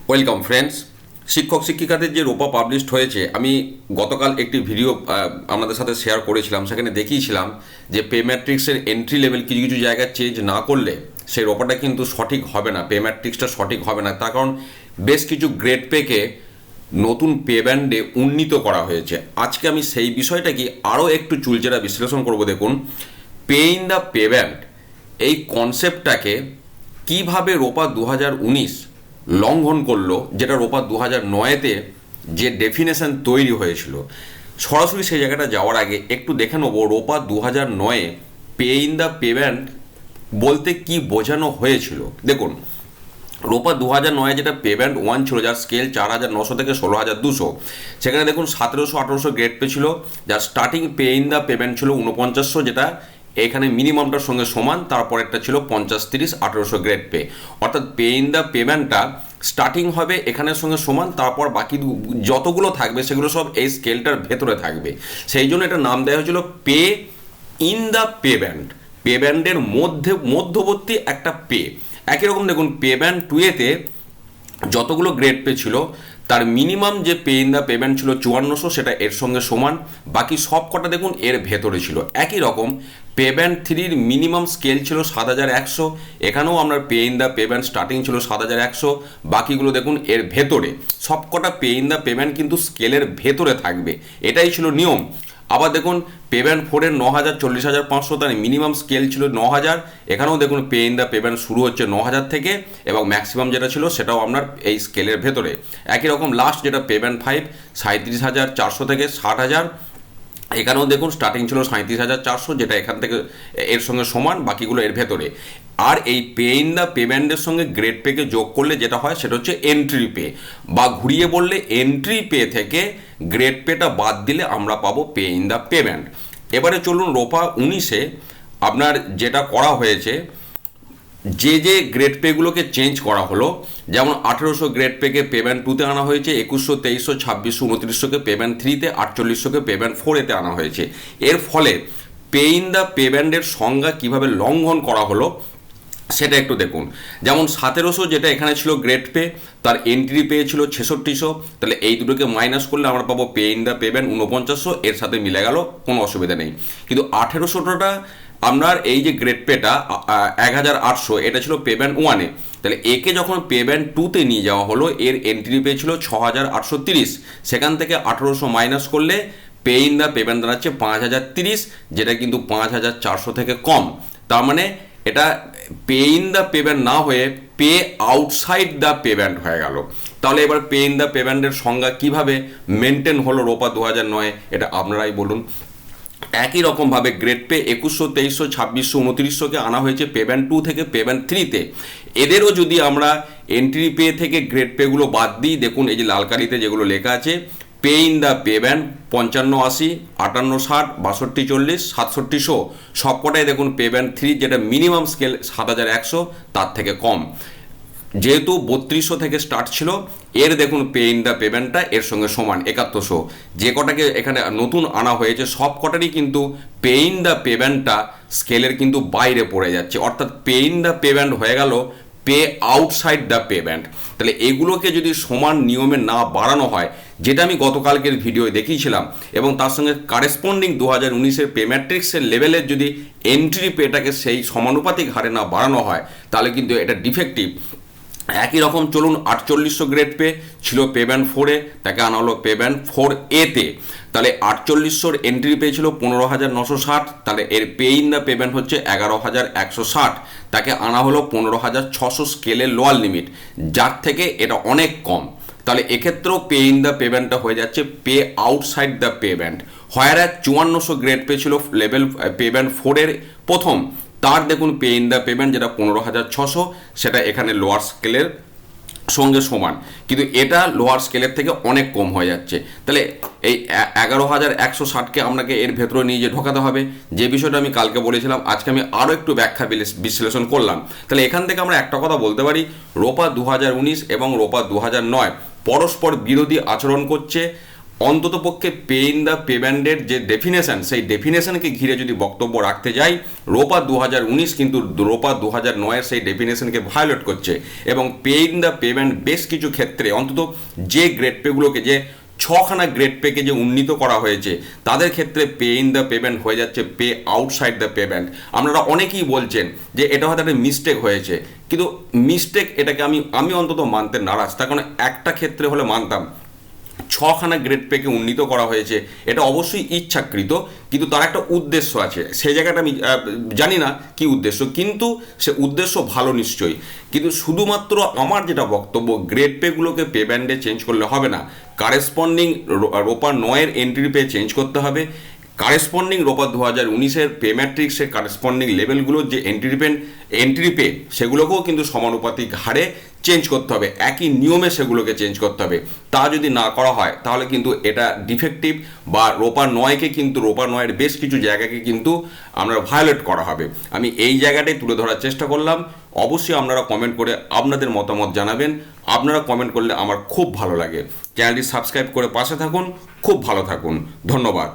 Welcome friends. শিক্ষক শিক্ষিকাদের যে রোপা পাবলিশড হয়েছে, আমি গতকাল একটি ভিডিও আপনাদের সাথে শেয়ার করেছিলাম। সেখানে দেখিয়েছিলাম যে পে ম্যাট্রিক্সের এন্ট্রি লেভেল কিছু কিছু জায়গায় চেঞ্জ না করলে সেই রোপাটা কিন্তু সঠিক হবে না, পে ম্যাট্রিক্সটা সঠিক হবে না। তার কারণ বেশ কিছু গ্রেড পেকে নতুন পে ব্যান্ডে উন্নীত করা হয়েছে। আজকে আমি সেই বিষয়টাকে আরও একটু চুলচেরা বিশ্লেষণ করব। দেখুন, pay in the pay band এই কনসেপ্টটাকে কিভাবে রোপা 2019 লঙ্ঘন করলো, যেটা রোপা 2009-তে যে ডেফিনেশন তৈরি হয়েছিল। সরাসরি সেই জায়গাটা যাওয়ার আগে একটু দেখে নেবো রোপা 2009-এ pay in the pay band বলতে কি বোঝানো হয়েছিল। দেখুন, রোপা 2009-এ যেটা পে ব্যান্ড 1 ছিল, যার স্কেল 4900 থেকে 16200, সেখানে দেখুন 1700-1800 গ্রেড পে ছিল, যার starting pay in the pay band ছিল 4900, যেটা এখানে মিনিমামটার সঙ্গে সমান। তারপর একটা ছিল 50-30-1800 গ্রেড পে, অর্থাৎ পে ইন দ্য পেমেন্টটা স্টার্টিং হবে এখানের সঙ্গে সমান, তারপর বাকি যতগুলো থাকবে সেগুলো সব এই স্কেলটার ভেতরে থাকবে। সেই জন্য এটা নাম দেওয়া হয়েছিল pay in the pay band, pay ব্যান্ডের মধ্যবর্তী একটা পে। একই রকম দেখুন, পে ব্যান্ড 2-এতে যতগুলো গ্রেড পে ছিল তার মিনিমাম যে পে ইন দ্য পেমেন্ট ছিল 5400, সেটা এর সঙ্গে সমান। বাকি সব কটা দেখুন এর ভেতরে ছিল। একই রকম পে ব্যান্ড 3-র মিনিমাম স্কেল ছিল 7100, এখানেও আমরা pay in the payment starting ছিল 7100, বাকিগুলো দেখুন এর ভেতরে। সব কটা পে ইন দ্য পেমেন্ট কিন্তু স্কেলের ভেতরে থাকবে, এটাই ছিল নিয়ম। আবার দেখুন, পে ব্যান্ড 4-এর 9000 40,500, তার মিনিমাম স্কেল ছিল 9000, এখানেও দেখুন পে ইন দ্য পেমেন্ট শুরু হচ্ছে 9000 থেকে, এবং ম্যাক্সিমাম যেটা ছিল সেটাও আপনার এই স্কেলের ভেতরে। একই রকম লাস্ট যেটা পে ব্যান্ড 5 37,400 থেকে 60,000, এখানেও দেখুন স্টার্টিং ছিল 37,400, যেটা এখান থেকে এর সঙ্গে সমান, বাকিগুলো এর ভেতরে। আর এই পে ইন দ্য পেমেন্টের সঙ্গে গ্রেড পেকে যোগ করলে যেটা হয় সেটা হচ্ছে এন্ট্রি পে, বা ঘুরিয়ে বললে এন্ট্রি পে থেকে গ্রেড পেটা বাদ দিলে আমরা পাবো পে ইন দ্য পেমেন্ট। এবারে চলুন রোপা 19-এ আপনার যেটা করা হয়েছে, যে যে গ্রেড পেগুলোকে চেঞ্জ করা হলো, যেমন 1800 গ্রেড পেকে পেমেন্ট 2-তে আনা হয়েছে, 2100 2300 2600 2900কে পেমেন্ট 3-তে, 4800কে পেমেন্ট 4-এতে আনা হয়েছে। এর ফলে পে ইন দ্য পেমেন্টের সংজ্ঞা কীভাবে লঙ্ঘন করা হলো সেটা একটু দেখুন। যেমন 1700 যেটা এখানে ছিল গ্রেড পে, তার এন্ট্রি পে ছিল 6600, তাহলে এই দুটোকে মাইনাস করলে আমরা পাবো পে ইন দ্য পেমেন্ট 4900, এর সাথে মিলে গেল, কোনো অসুবিধা নেই। কিন্তু 1800টা আপনার এই যে গ্রেড পেটা 1800, এটা ছিল পেমেন্ট 1-এ, তাহলে একে যখন পেমেন্ট 2-তে নিয়ে যাওয়া হলো, এর এন্ট্রি পে ছিল 6830, সেখান থেকে 1800 মাইনাস করলে পে ইন দ্য পেমেন্ট দাঁড়াচ্ছে 5030, যেটা কিন্তু 5400 থেকে কম। তার মানে এটা পে ইন দ্য পেমেন্ট না হয়ে পে আউটসাইড দ্য পেমেন্ট হয়ে গেল। তাহলে এবার পে ইন দ্য পেমেন্টের সংজ্ঞা কিভাবে মেনটেন হলো রোপা 2009-এ, এটা আপনারাই বলুন। একই রকমভাবে গ্রেড পে 2100 2300 2600 2900কে আনা হয়েছে পেমেন্ট 2 থেকে পেমেন্ট 3-তে। এদেরও যদি আমরা এন্ট্রি পে থেকে গ্রেড পেগুলো বাদ দিই, দেখুন এই যে লাল কালিতে যেগুলো লেখা আছে, পে ইন দ্য পেমেন্ট 5580 5860 6240 6700, সবকটাই দেখুন পেমেন্ট 3, যেটা মিনিমাম স্কেল 7100, তার থেকে কম। যেহেতু 3200 থেকে স্টার্ট ছিল, এর দেখুন পে ইন দ্য পেমেন্টটা এর সঙ্গে সমান 7100। যে কটাকে এখানে নতুন আনা হয়েছে সব কটারই কিন্তু পে ইন দ্য পেমেন্টটা স্কেলের কিন্তু বাইরে পড়ে যাচ্ছে, অর্থাৎ পে ইন দ্য পেমেন্ট হয়ে গেল পে আউটসাইড দ্য পেমেন্ট। তাহলে এগুলোকে যদি সমান নিয়মে না বাড়ানো হয়, যেটা আমি গতকালকের ভিডিও দেখিয়েছিলাম, এবং তার সঙ্গে কারেসপন্ডিং 2019-এর পে ম্যাট্রিক্সের লেভেলের যদি এন্ট্রি পেটাকে সেই সমানুপাতিক হারে না বাড়ানো হয়, তাহলে কিন্তু এটা ডিফেক্টিভ। একই রকম চলুন, 4800 গ্রেড পে ছিল পেমেন্ট 4-এ, তাকে আনা হলো পেমেন্ট 4A-তে। তাহলে 4800-র এন্ট্রি পেয়েছিল 15960, তাহলে এর পে ইন দ্য পেমেন্ট হচ্ছে 11160, তাকে আনা হলো 15600 স্কেলের লোয়ার লিমিট, যার থেকে এটা অনেক কম। তাহলে এক্ষেত্রেও পে ইন দ্য পেমেন্টটা হয়ে যাচ্ছে পে আউটসাইড দ্য পেমেন্ট। হয় 5400 গ্রেড পে ছিল লেভেল পেমেন্ট 4-এর প্রথম, তার দেখুন পে ইন দ্য পেমেন্ট যেটা 15600, সেটা এখানে লোয়ার স্কেলের সঙ্গে সমান, কিন্তু এটা লোয়ার স্কেলের থেকে অনেক কম হয়ে যাচ্ছে। তাহলে এই 11160কে আপনাকে এর ভেতরে নিয়ে যে ঢোকাতে হবে, যে বিষয়টা আমি কালকে বলেছিলাম, আজকে আমি আরও একটু ব্যাখ্যা বিশ্লেষণ করলাম। তাহলে এখান থেকে আমরা একটা কথা বলতে পারি, রোপা 2019 এবং রোপা 2009 পরস্পর বিরোধী আচরণ করছে। অন্ততপক্ষে পে ইন দ্য পেমেন্টের যে ডেফিনেশন, সেই ডেফিনেশনকে ঘিরে যদি বক্তব্য রাখতে যাই, রোপা 2019 কিন্তু রোপা 2009-এর সেই ডেফিনেশনকে ভায়োলেট করছে। এবং পে ইন দ্য পেমেন্ট বেশ কিছু ক্ষেত্রে অন্তত যে গ্রেড পেগুলোকে, যে 6খানা গ্রেড পেকে যে উন্নীত করা হয়েছে, তাদের ক্ষেত্রে পে ইন দ্য পেমেন্ট হয়ে যাচ্ছে পে আউটসাইড দ্য পেমেন্ট। আপনারা অনেকেই বলছেন যে এটা হয়তো একটা মিস্টেক হয়েছে, কিন্তু মিস্টেক এটাকে আমি অন্তত মানতে নারাজ। তার কারণ একটা ক্ষেত্রে হলে মানতাম, 6খানা গ্রেড পেকে উন্নীত করা হয়েছে, এটা অবশ্যই ইচ্ছাকৃত, কিন্তু তার একটা উদ্দেশ্য আছে। সেই জায়গাটা আমি জানি না কি উদ্দেশ্য, কিন্তু সে উদ্দেশ্য ভালো নিশ্চয়ই। কিন্তু শুধুমাত্র আমার যেটা বক্তব্য, গ্রেড পেগুলোকে পে ব্যান্ডে চেঞ্জ করলে হবে না, কারেসপন্ডিং রোপা 9-এর এন্ট্রি পে চেঞ্জ করতে হবে। কারেসপন্ডিং রোপা 2019-এর পে ম্যাট্রিক্সের কারেসপন্ডিং লেভেলগুলোর যে এন্ট্রি পে, সেগুলোকেও কিন্তু সমানুপাতিক হারে চেঞ্জ করতে হবে, একই নিয়মে সেগুলোকে চেঞ্জ করতে হবে। তা যদি না করা হয় তাহলে কিন্তু এটা ডিফেক্টিভ, বা রোপা 9-কে কিন্তু রোপা 9-এর বেশ কিছু জায়গাকে কিন্তু আমরা ভায়োলেট করা হবে। আমি এই জায়গাটাই তুলে ধরার চেষ্টা করলাম। অবশ্যই আপনারা কমেন্ট করে আপনাদের মতামত জানাবেন। আপনারা কমেন্ট করলে আমার খুব ভালো লাগে। চ্যানেলটি সাবস্ক্রাইব করে পাশে থাকুন। খুব ভালো থাকুন। ধন্যবাদ।